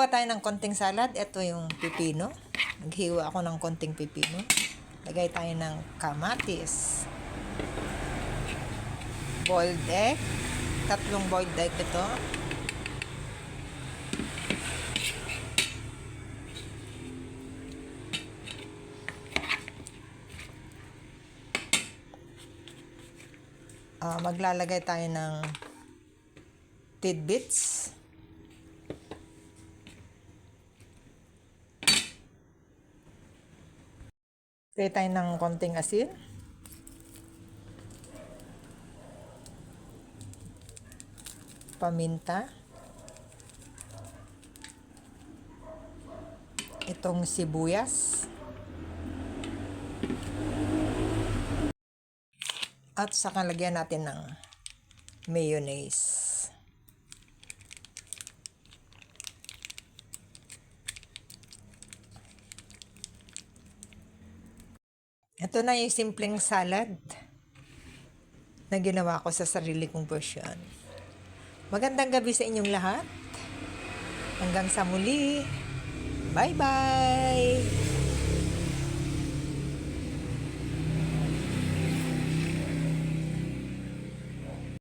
tayo ng konting salad. Ito yung pipino. Naghiwa ako ng konting pipino. Lagay tayo ng kamatis. Boiled egg. 3 boiled egg ito. Maglalagay tayo ng tidbits. Lagay tayo ng konting asin. Paminta. Itong sibuyas. At saka lagyan natin ng mayonnaise. Ito na yung simpleng salad na ginawa ko sa sarili kong version. Magandang gabi sa inyong lahat. Hanggang sa muli. Bye-bye!